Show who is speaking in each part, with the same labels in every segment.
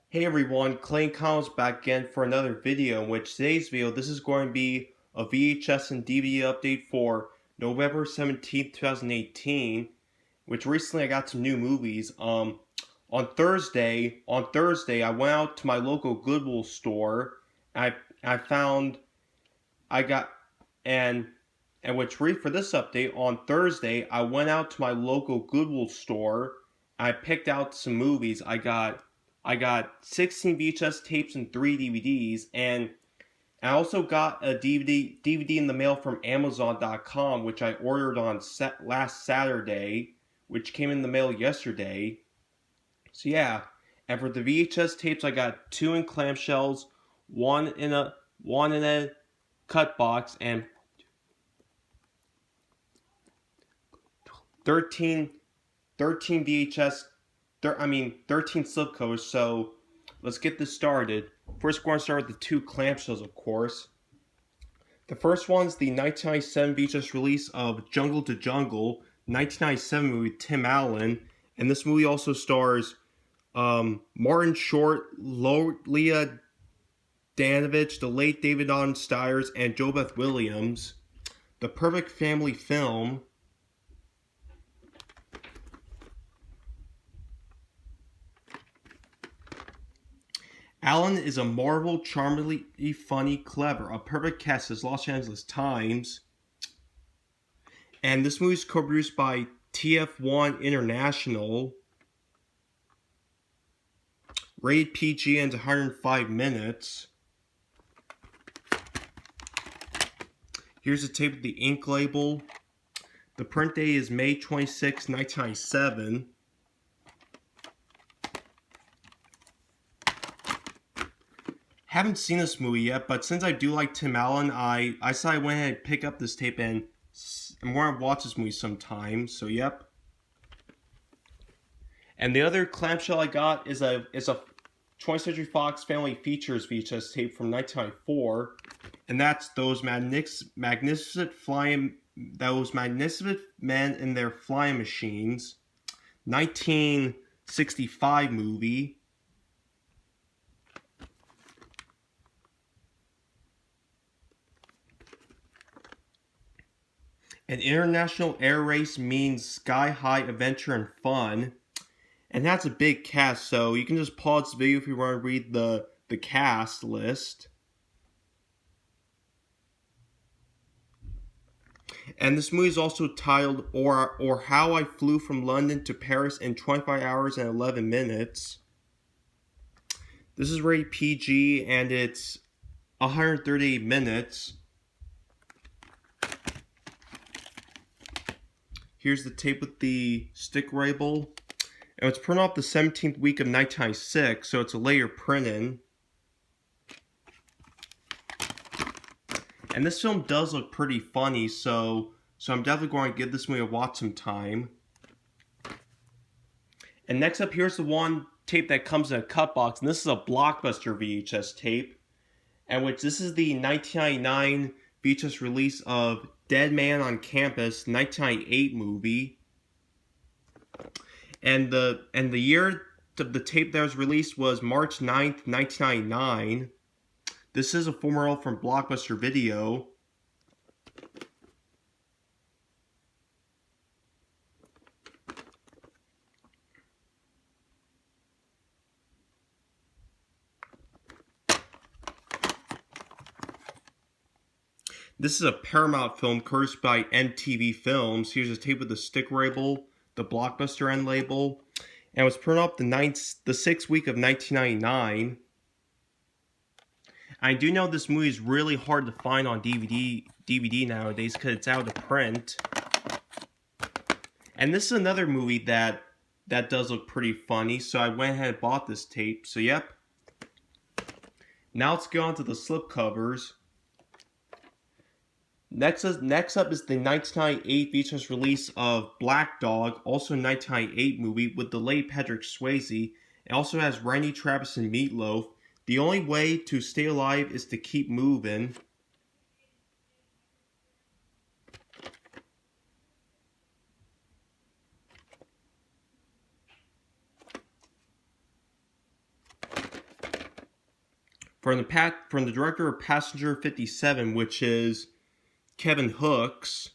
Speaker 1: Hey everyone, Clay Collins back again for another video, in which today's video, this is going to be a VHS and DVD update for November 17th, 2018, which recently I got some new movies. On Thursday, I went out to my local Goodwill store. I found, I got, and, for this update, on Thursday, I went out to my local Goodwill store. I picked out some movies. I got 16 VHS tapes and 3 DVDs, and I also got a DVD in the mail from Amazon.com, which I ordered on last Saturday, which came in the mail yesterday. So yeah, and for the VHS tapes, I got 2 in clamshells, one in a cut box, and 13 13 13 slipcovers. So let's get this started. First, we're going to start with the 2 clamshells, of course. The first one's the 1997 VHS release of Jungle to Jungle, 1997 movie with Tim Allen. And this movie also stars Martin Short, Leah Danovich, the late David Auden Stiers, and JoBeth Williams. The perfect family film. Alan is a marvel, charmingly funny, clever, a perfect cast as Los Angeles Times. And this movie is co-produced by TF1 International. Rated PG and 105 minutes. Here's a tape of the ink label. The print date is May 26, 1997. Haven't seen this movie yet, but since I do like Tim Allen, I decided I went ahead and pick up this tape and I'm going to watch this movie sometime. So yep. And the other clamshell I got is a 20th Century Fox Family Features VHS tape from 1994, and that's those magnificent men in their flying machines, 1965 movie. An international air race means sky-high adventure and fun. And that's a big cast, so you can just pause the video if you want to read the cast list. And this movie is also titled or How I Flew from London to Paris in 25 hours and 11 minutes. This is rated PG and it's 138 minutes. Here's the tape with the stick label. And it's printed off the 17th week of 1996, so it's a later printing. And this film does look pretty funny, so I'm definitely going to give this movie a watch sometime. And next up, here's the one tape that comes in a cut box, and this is a Blockbuster VHS tape, and which this is the 1999 VHS release of Dead Man on Campus, 1998 movie. And the year of the tape that was released was March 9th, 1999. This is a former role from Blockbuster Video. This is a Paramount film cursed by MTV Films. Here's a tape with the stick label, the Blockbuster end label, and it was printed up the 6th week of 1999. I do know this movie is really hard to find on DVD nowadays because it's out of print. And this is another movie that does look pretty funny, so I went ahead and bought this tape. So yep. Now let's go on to the slipcovers. Next up is the 1998 VHS release of Black Dog, also a 1998 movie with the late Patrick Swayze. It also has Randy Travis and Meatloaf. The only way to stay alive is to keep moving. from the director of Passenger 57, which is Kevin Hooks.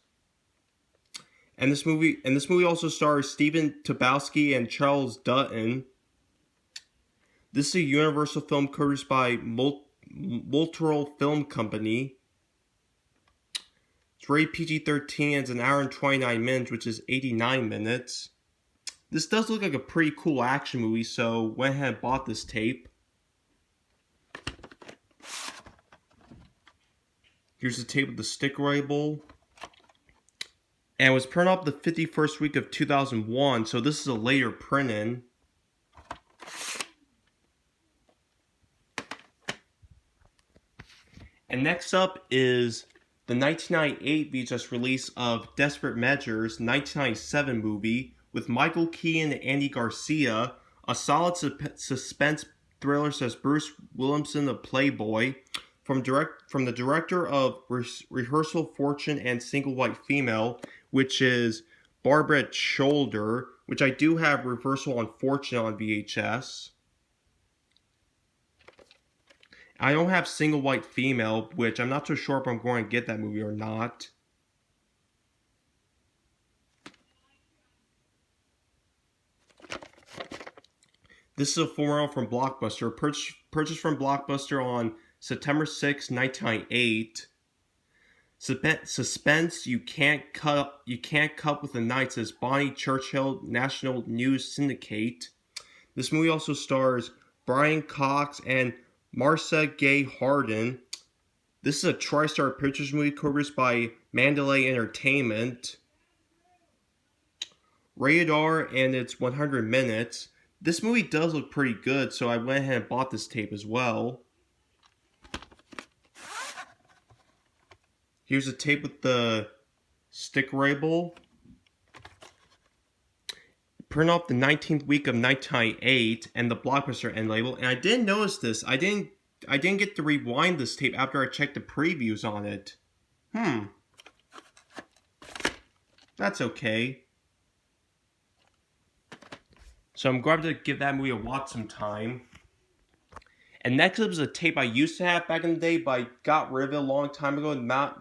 Speaker 1: And this movie also stars Stephen Tobolowsky and Charles Dutton. This is a Universal film produced by Multural Film Company. It's rated PG-13 and it's an hour and 29 minutes, which is 89 minutes. This does look like a pretty cool action movie, so went ahead and bought this tape. Here's the tape with the sticker label. And it was printed up the 51st week of 2001, so this is a later print-in. And next up is the 1998 VHS release of Desperate Measures, 1997 movie, with Michael Keaton and Andy Garcia. A solid suspense thriller, says Bruce Williamson of Playboy. From the director of Rehearsal, Fortune, and Single White Female, which is Barbara Shoulder, which I do have Rehearsal and Fortune on VHS. I don't have Single White Female, which I'm not so sure if I'm going to get that movie or not. This is a formal from Blockbuster, purchased from Blockbuster on September 6, 1998. Suspense you can't cut with a knife, says Bonnie Churchill, National News Syndicate. This movie also stars Brian Cox and Marcia Gay Harden. This is a TriStar Pictures movie produced by Mandalay Entertainment. Rated R, and it's 100 minutes. This movie does look pretty good, so I went ahead and bought this tape as well. Here's a tape with the sticker label. Print off the 19th week of 1998 and the Blockbuster end label. And I didn't notice this. I didn't get to rewind this tape after I checked the previews on it. That's okay. So I'm glad to give that movie a watch sometime. And next up is a tape I used to have back in the day, but I got rid of it a long time ago.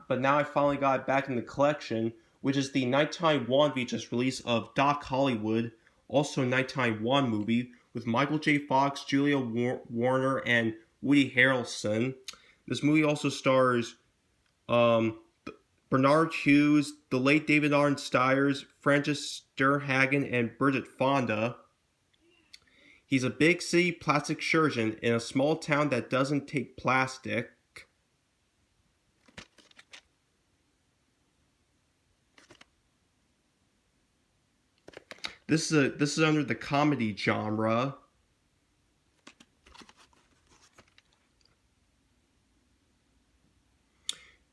Speaker 1: But now I finally got it back in the collection, which is the 1991 VHS release of Doc Hollywood, also a 1991 movie, with Michael J. Fox, Julia Warner, and Woody Harrelson. This movie also stars Bernard Hughes, the late David Arn Stiers, Frances Sturhagen, and Bridget Fonda. He's a big city plastic surgeon in a small town that doesn't take plastic. This is under the comedy genre.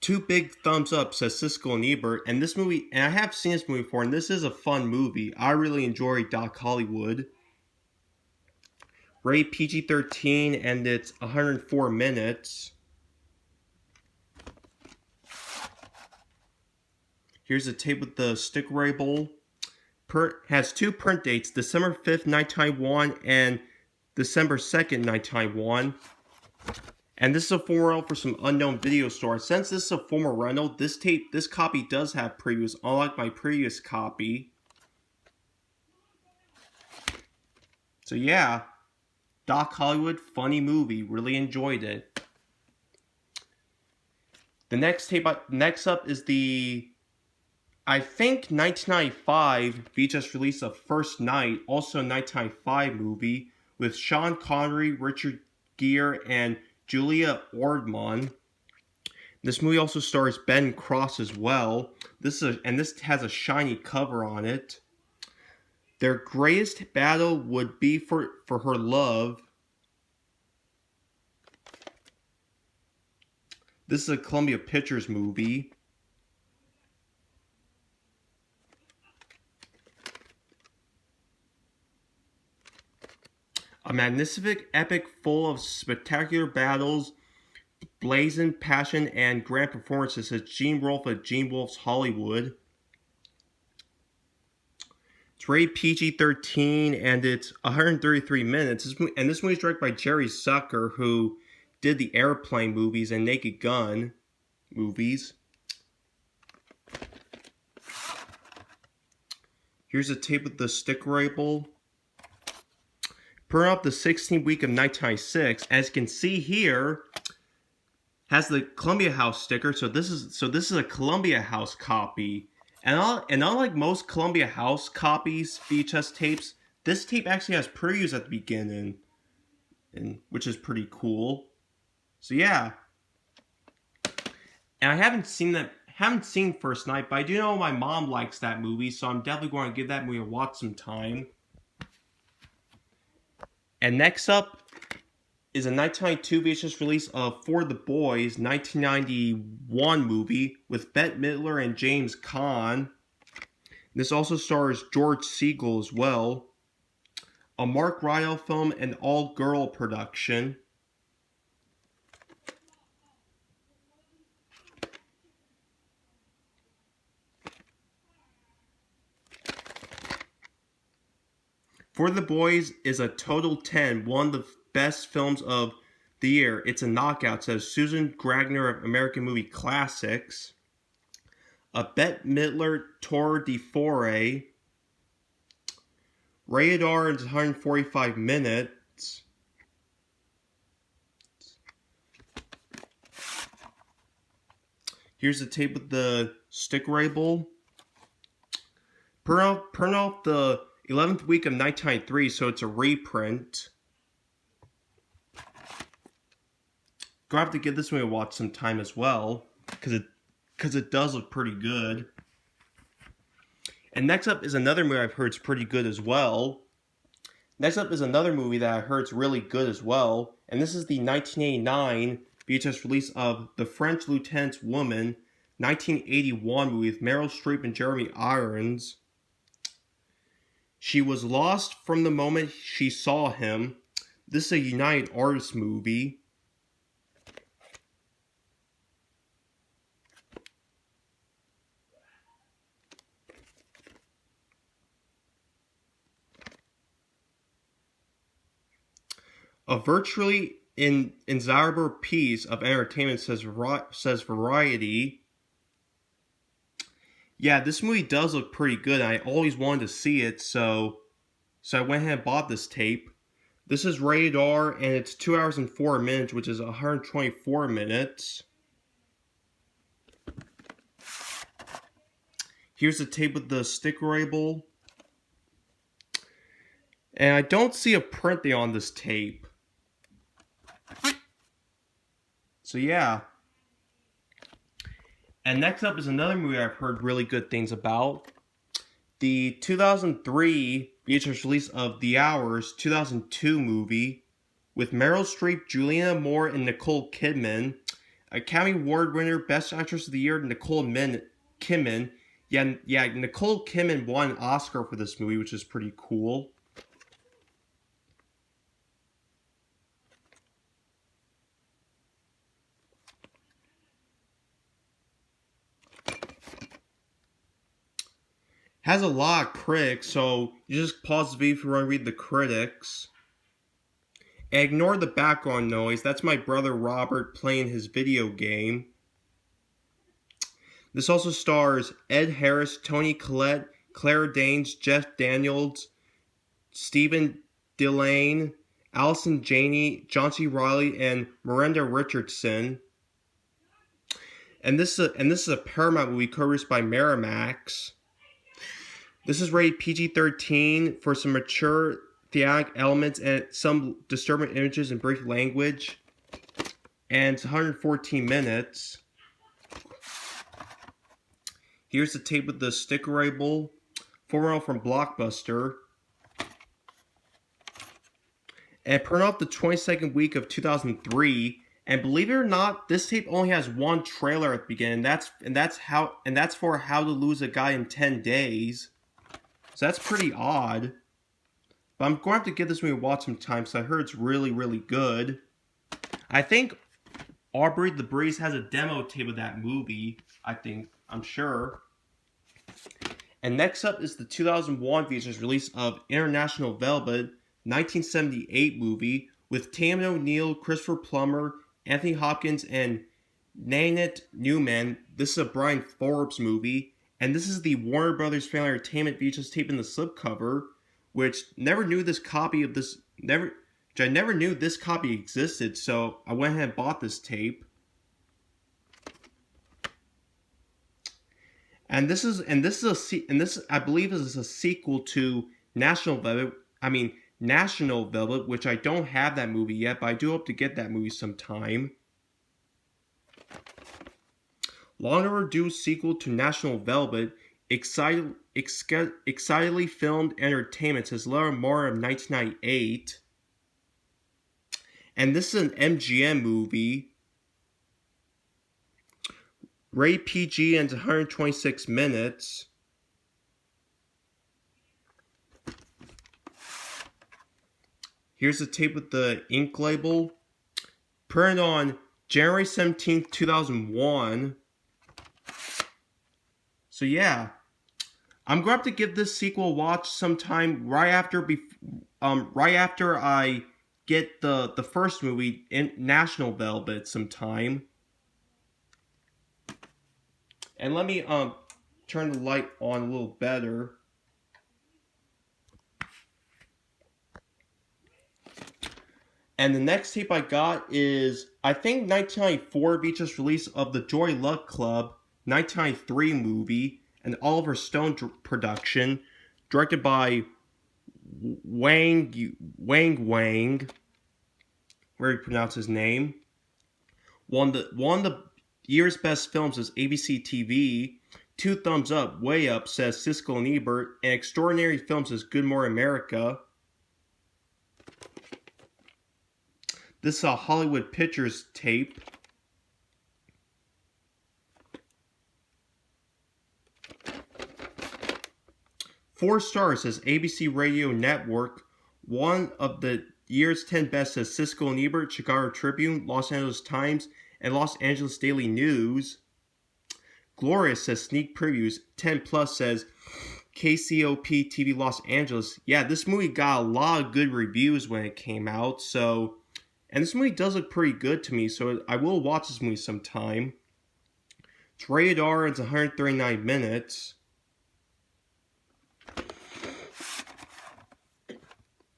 Speaker 1: Two big thumbs up, says Siskel and Ebert. And this movie, and I have seen this movie before, and this is a fun movie. I really enjoy Doc Hollywood. Rated PG-13, and it's 104 minutes. Here's a tape with the sticker label. Has two print dates, December 5th, 1991 and December 2nd, 1991. And this is a former rental for some unknown video store. Since this is a former rental, this copy does have previews, unlike my previous copy. So yeah, Doc Hollywood, funny movie, really enjoyed it. The next up is the, I think, 1995 VHS release of First Night, also a 1995 movie, with Sean Connery, Richard Gere, and Julia Ormond. This movie also stars Ben Cross as well. This has a shiny cover on it. Their greatest battle would be for her love. This is a Columbia Pictures movie. A magnificent epic full of spectacular battles, blazing passion, and grand performances, says Gene Wolfe of Gene Wolfe's Hollywood. It's rated PG-13 and it's 133 minutes. This movie is directed by Jerry Zucker, who did the Airplane movies and Naked Gun movies. Here's a tape with the sticker label. Printed off the 16th week of 1996. As you can see here, has the Columbia House sticker. So this is a Columbia House copy. And unlike most Columbia House copies, VHS tapes, this tape actually has previews at the beginning, which is pretty cool. So yeah. And I haven't seen First Night, but I do know my mom likes that movie, so I'm definitely going to give that movie a watch sometime. And next up is a 1992 VHS release of For the Boys, 1991 movie with Bette Midler and James Caan. This also stars George Segal as well. A Mark Rydell film and all-girl production. For the Boys is a total 10, one of the best films of the year. It's a knockout, says Susan Gragner of American Movie Classics. A Bette Midler tour de force. Rated R is 145 minutes. Here's the tape with the sticker label. Print off the 11th week of 1993, so it's a reprint. Gonna have to give this movie a watch sometime as well, because it does look pretty good. And next up is another movie I've heard is pretty good as well. Next up is another movie that I heard is really good as well, and this is the 1989 VHS release of The French Lieutenant's Woman, 1981 movie with Meryl Streep and Jeremy Irons. She was lost from the moment she saw him. This is a United Artists movie. A virtually indesirable piece of entertainment, says Variety. Yeah, this movie does look pretty good. I always wanted to see it, so I went ahead and bought this tape. This is rated R, and it's 2 hours and 4 minutes, which is 124 minutes. Here's the tape with the sticker label. And I don't see a printing on this tape. So yeah. And next up is another movie I've heard really good things about. The 2003 VHS release of The Hours 2002 movie with Meryl Streep, Julianne Moore, and Nicole Kidman. Academy Award winner, Best Actress of the Year, Nicole Kidman. Yeah, Nicole Kidman won an Oscar for this movie, which is pretty cool. Has a lot of critics, so you just pause the video if you want to read the critics. And ignore the background noise. That's my brother Robert playing his video game. This also stars Ed Harris, Toni Collette, Claire Danes, Jeff Daniels, Stephen Dillane, Allison Janney, John C. Reilly, and Miranda Richardson. And this is a Paramount movie co-produced by Miramax. This is rated PG-13 for some mature thematic elements and some disturbing images and brief language. And it's 114 minutes. Here's the tape with the sticker label. Formal from Blockbuster. And print off the 22nd week of 2003. And believe it or not, this tape only has one trailer at the beginning. That's for How to Lose a Guy in 10 Days. So that's pretty odd. But I'm going to have to give this movie a watch sometime, because I heard it's really, really good. I think Aubrey the Breeze has a demo tape of that movie. I'm sure. And next up is the 2001 VHS release of International Velvet, 1978 movie with Tam O'Neill, Christopher Plummer, Anthony Hopkins and Nanette Newman. This is a Brian Forbes movie, and this is the Warner Brothers Family Entertainment VHS tape in the slipcover, which never knew this copy of this never. Which I never knew this copy existed, so I went ahead and bought this tape. And this I believe is a sequel to National Velvet. National Velvet, which I don't have that movie yet, but I do hope to get that movie sometime. Long overdue sequel to National Velvet, excitedly filmed entertainment, says Laura Moore of 1998. And this is an MGM movie. Rated PG and 126 minutes. Here's the tape with the ink label. Printed on January 17th, 2001. So yeah, I'm going to have to give this sequel a watch sometime right after I get the first movie in National Velvet sometime. And let me turn the light on a little better. And the next tape I got is, I think, 1994 VHS release of the Joy Luck Club 1993 movie, an Oliver Stone production, directed by Wang, where do you pronounce his name? One of the year's best films is ABC TV. 2 thumbs up, way up, says Siskel and Ebert. And extraordinary films says Good Morning America. This is a Hollywood Pictures tape. Four stars says ABC Radio Network. One of the year's 10 best says Siskel and Ebert, Chicago Tribune, Los Angeles Times, and Los Angeles Daily News. Glorious says Sneak Previews. 10 plus says KCOP TV Los Angeles. Yeah, this movie got a lot of good reviews when it came out, and this movie does look pretty good to me, so I will watch this movie sometime. It's rated R and it's 139 minutes.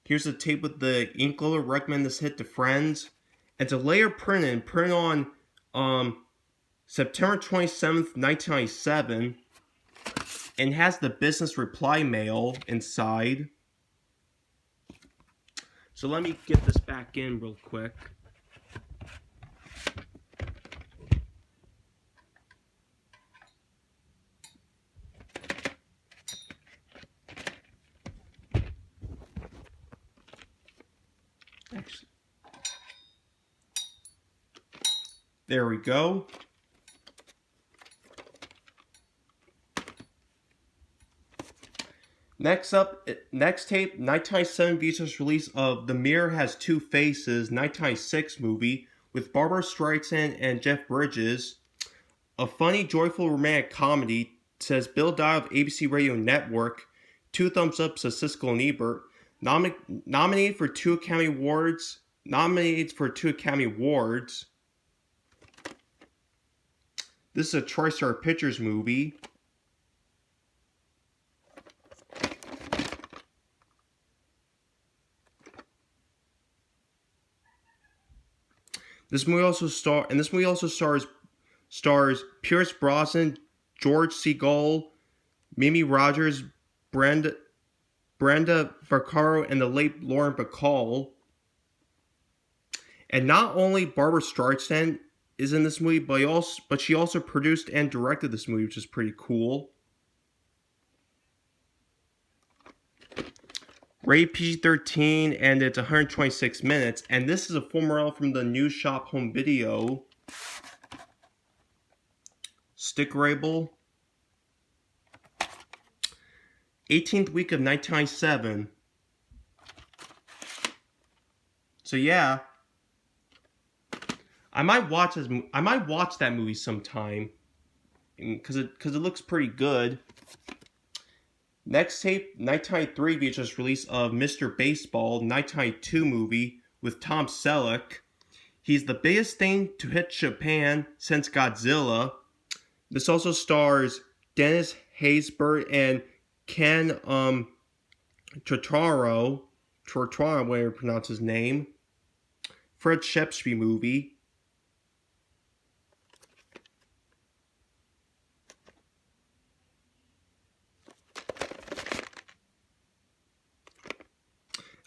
Speaker 1: Here's the tape with the ink logo. Recommend this hit to friends. It's a layer printed on September 27th, 1997. And has the business reply mail inside. So let me get this back in real quick. Actually, there we go. Next tape, 1997 VHS release of The Mirror Has Two Faces, 1996 movie with Barbara Streisand and Jeff Bridges. A funny, joyful romantic comedy, says Bill Dye of ABC Radio Network. 2 thumbs up, says Siskel and Ebert. Nominated for 2 Academy Awards. This is a TriStar Pictures movie. This movie also stars Pierce Brosnan, George Segal, Mimi Rogers, Brenda Vaccaro, and the late Lauren Bacall. And not only Barbara Streisand is in this movie, but she also produced and directed this movie, which is pretty cool. Rated PG-13, and it's 126 minutes. And this is a full morale from the News Shop home video. Sticker label. 18th week of 1997. So yeah, I might watch that movie sometime because it looks pretty good. Next tape, 1993 VHS release of Mr. Baseball, 1992 movie with Tom Selleck. He's the biggest thing to hit Japan since Godzilla. This also stars Dennis Haysbert and Ken Tortaro, whatever you pronounce his name. Fred Shepsky movie.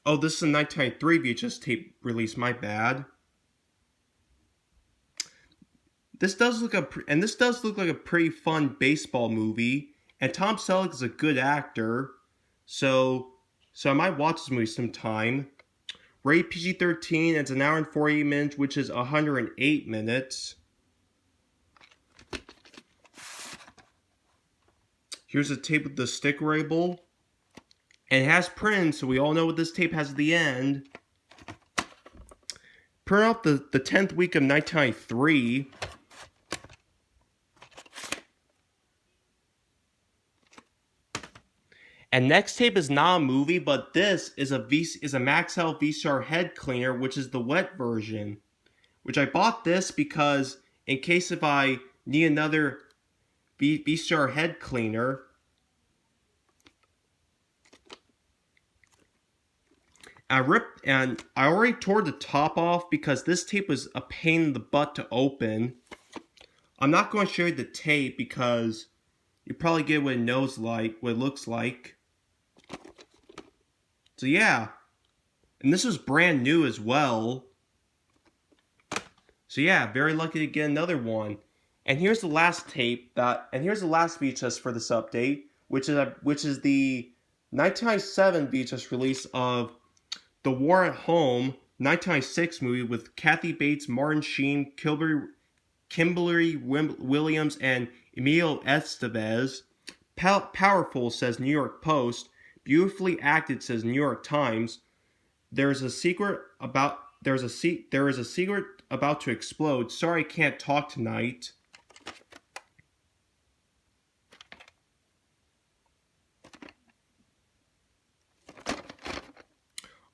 Speaker 1: Oh, this is a 1993 VHS tape release. My bad. This does look like a pretty fun baseball movie, and Tom Selleck is a good actor, so I might watch this movie sometime. Rated PG-13, it's an hour and 48 minutes, which is 108 minutes. Here's a tape with the sticker label. And it has prints, so we all know what this tape has at the end. Print out the 10th week of 1993. And next tape is not a movie, but this is a Maxell VCR head cleaner, which is the wet version. Which I bought this because in case if I need another VCR head cleaner. I already tore the top off because this tape was a pain in the butt to open. I'm not going to show you the tape because you probably get what it looks like. So yeah, and this was brand new as well. So yeah, very lucky to get another one. And here's the last here's the last VHS for this update, which is the 1997 VHS release of The War at Home, 1996 movie with Kathy Bates, Martin Sheen, Kimberly Williams, and Emilio Estevez. Powerful, says New York Post. Beautifully acted, says New York Times. There is a secret about to explode. Sorry, I can't talk tonight.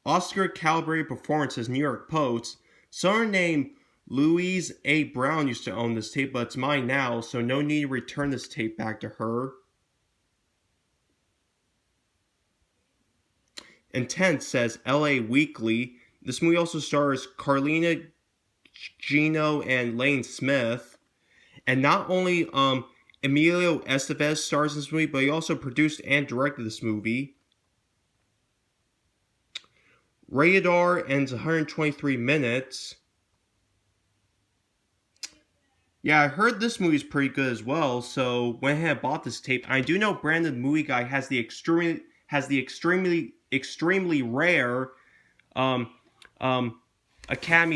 Speaker 1: Oscar-calibrated performance, says New York Post. Someone named Louise A. Brown used to own this tape, but it's mine now, so no need to return this tape back to her. Intense, says LA Weekly. This movie also stars Carlina Gino and Lane Smith. And not only Emilio Estevez stars in this movie, but he also produced and directed this movie. Rated R ends 123 minutes. Yeah, I heard this movie's pretty good as well, so went ahead and bought this tape. I do know Brandon the Movie Guy has the extremely rare Academy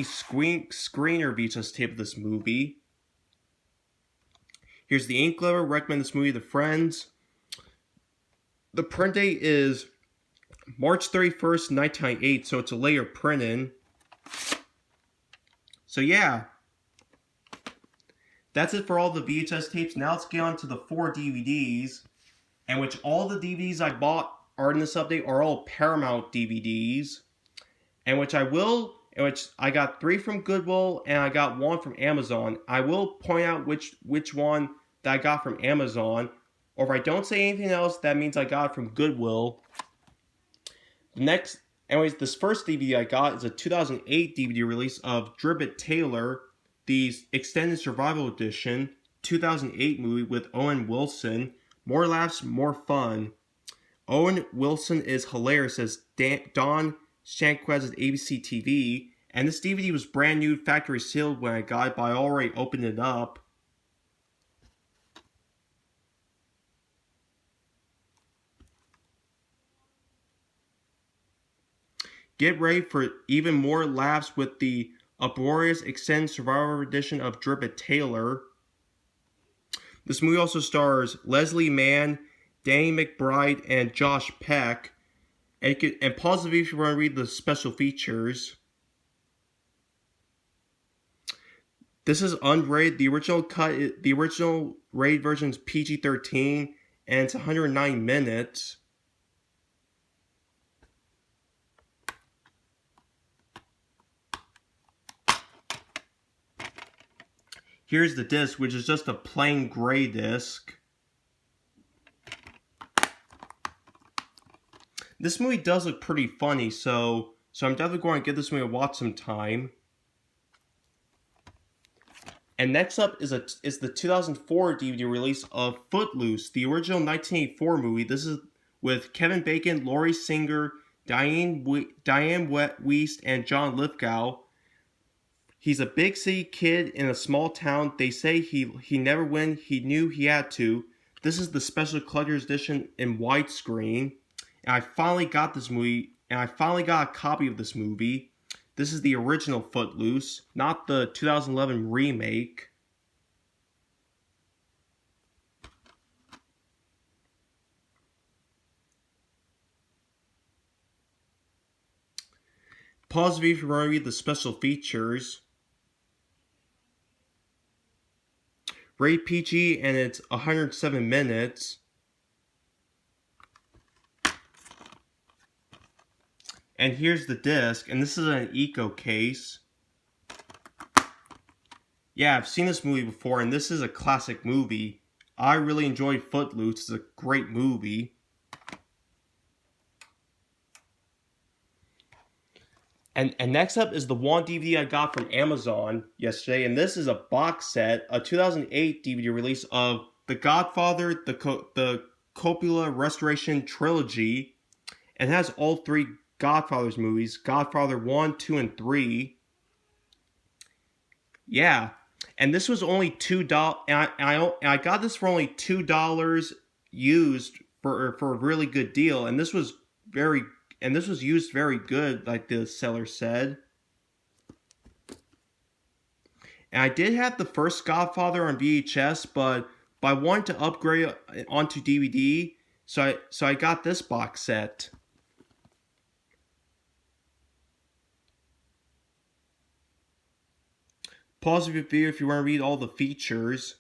Speaker 1: screener VHS tape of this movie. Here's the ink lever. Recommend this movie to friends. The print date is March 31st, 1998, so it's a later print-in. So yeah, that's it for all the VHS tapes. Now let's get on to the 4 DVDs, and which all the DVDs I bought are in this update are all Paramount DVDs, and which I got 3 from Goodwill and I got 1 from Amazon. I will point out which one that I got from Amazon, or if I don't say anything else, that means I got it from Goodwill. This first DVD I got is a 2008 DVD release of Drivet Taylor, the Extended Survival Edition, 2008 movie with Owen Wilson. More laughs, more fun. Owen Wilson is hilarious, says Don Shanquez at ABC TV. And this DVD was brand new, factory sealed when I got it, but I already opened it up. Get ready for even more laughs with the uproarious Extended Survivor Edition of Drivet Taylor. This movie also stars Leslie Mann, Danny McBride, and Josh Peck. And pause the video if you want to read the special features. This is unrated. The original rated version is PG-13, and it's 109 minutes. Here's the disc, which is just a plain gray disc. This movie does look pretty funny, so I'm definitely going to give this movie a watch sometime. And next up is the 2004 DVD release of Footloose, the original 1984 movie. This is with Kevin Bacon, Laurie Singer, Diane Wiest, and John Lithgow. He's a big city kid in a small town. They say he never win. He knew he had to. This is the special collector's edition in widescreen. And I finally got this movie, and I finally got a copy of this movie. This is the original Footloose, not the 2011 remake. Pause the video if you want to read the special features. Rated PG, and it's 107 minutes. And here's the disc, and this is an eco case. Yeah, I've seen this movie before, and this is a classic movie. I really enjoyed Footloose. It's a great movie. And next up is the one DVD I got from Amazon yesterday, and this is a box set, a 2008 DVD release of The Godfather, the Coppola Restoration Trilogy. And it has all three Godfather's movies, Godfather 1, 2, and 3. Yeah, and this was only $2, and I got this for only $2 used for a really good deal, and this was used very good, like the seller said. And I did have the first Godfather on VHS, but I wanted to upgrade it onto DVD, so I got this box set. Pause the video if you want to read all the features.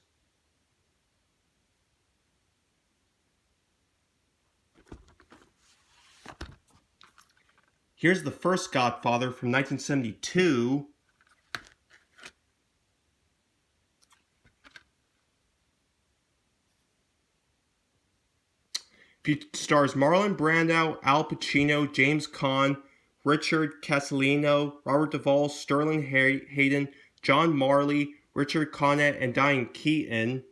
Speaker 1: Here's the first Godfather from 1972. It stars Marlon Brando, Al Pacino, James Caan, Richard Castellino, Robert Duvall, Sterling Hayden, John Marley, Richard Conant, and Diane Keaton.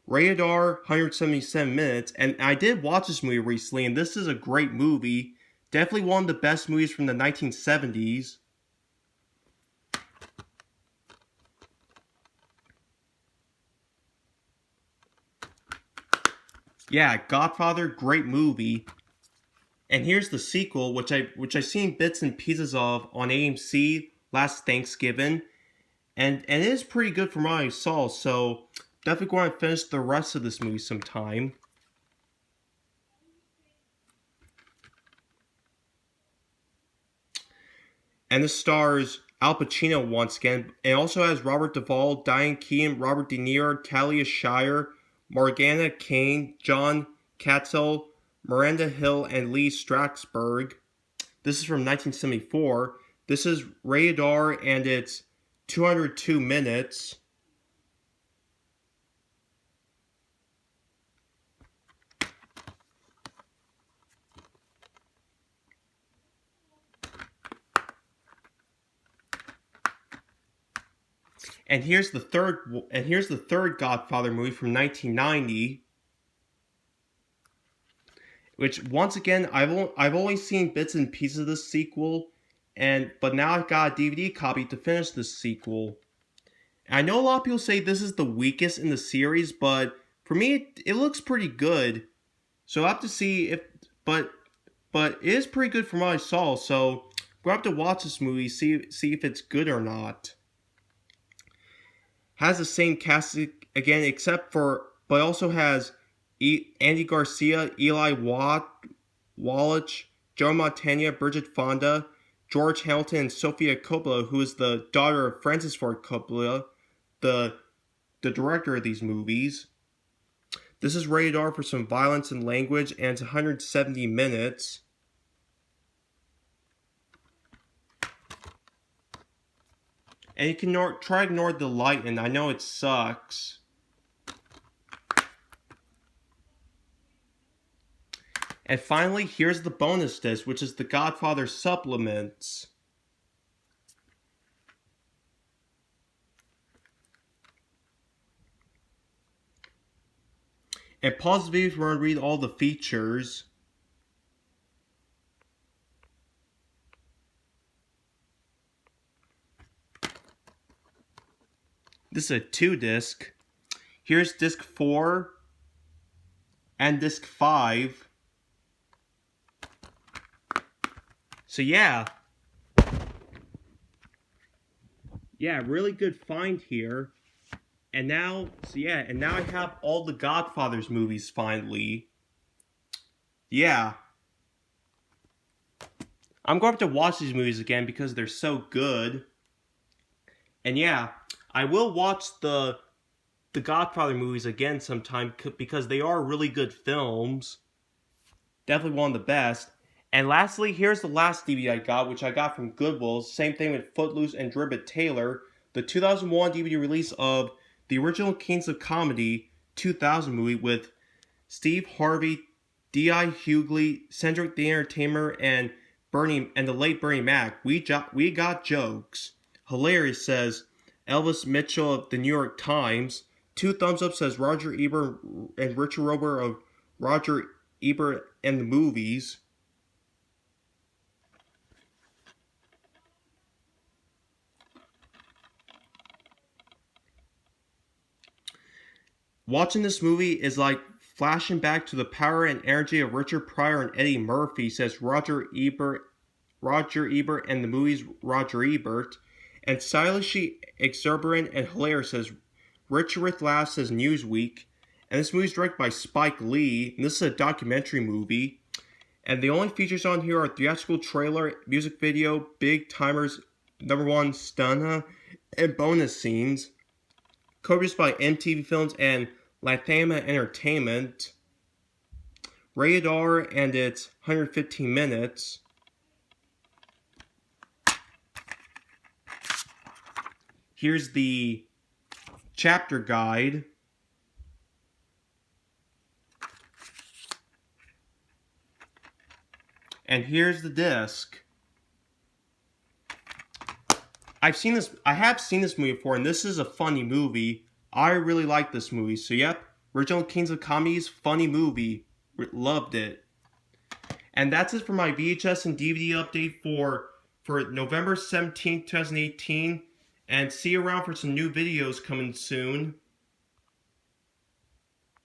Speaker 1: Rated R, 177 minutes, and I did watch this movie recently, and this is a great movie. Definitely one of the best movies from the 1970s. Yeah, Godfather, great movie. And here's the sequel, which I seen bits and pieces of on AMC last Thanksgiving, and it is pretty good from what I saw. So definitely going to finish the rest of this movie sometime. And this stars Al Pacino once again. It also has Robert Duvall, Diane Keaton, Robert De Niro, Talia Shire, Morgana Kane, John Catzel, Miranda Hill, and Lee Strasberg. This is from 1974. This is rated R, and it's 202 minutes. And here's the third Godfather movie from 1990, which once again I've only seen bits and pieces of this sequel, but now I've got a DVD copy to finish this sequel. And I know a lot of people say this is the weakest in the series, but for me it looks pretty good. So I'll have to see but it is pretty good from what I saw. So we'll have to watch this movie, see if it's good or not. Has the same cast again, but also has Andy Garcia, Eli Wallach, Joe Montana, Bridget Fonda, George Hamilton, and Sofia Coppola, who is the daughter of Francis Ford Coppola, the director of these movies. This is rated R for some violence and language, and it's 170 minutes. And you can try to ignore the light, and I know it sucks. And finally, here's the bonus disc, which is the Godfather supplements. And pause the video if you want to read all the features. This is a 2-disc. Here's disc 4 and disc 5. So yeah, really good find here. And now, now I have all the Godfather's movies finally. Yeah. I'm going to have to watch these movies again because they're so good. And yeah, I will watch the Godfather movies again sometime because they are really good films. Definitely one of the best. And lastly, here's the last DVD I got, which I got from Goodwill. Same thing with Footloose and Drivet Taylor. The 2001 DVD release of the original Kings of Comedy 2000 movie with Steve Harvey, D.I. Hughley, Cedric the Entertainer, and the late Bernie Mac. We got jokes. Hilarious, says Elvis Mitchell of the New York Times. 2 thumbs up, says Roger Ebert and Richard Rober of Roger Ebert and the Movies. Watching this movie is like flashing back to the power and energy of Richard Pryor and Eddie Murphy, says Roger Ebert and the Movies Roger Ebert. And stylishly exuberant and hilarious, says Richard with Laughs, says Newsweek. And this movie is directed by Spike Lee, and this is a documentary movie. And the only features on here are theatrical trailer, music video, big timers, #1 stunner, and bonus scenes. Co-produced by MTV Films and Lathama Entertainment. Rated R, and it's 115 minutes. Here's the chapter guide. And here's the disc. I have seen this movie before, and this is a funny movie. I really like this movie. So yep, original Kings of Comedies, funny movie. Loved it. And that's it for my VHS and DVD update for November 17th, 2018. And see you around for some new videos coming soon.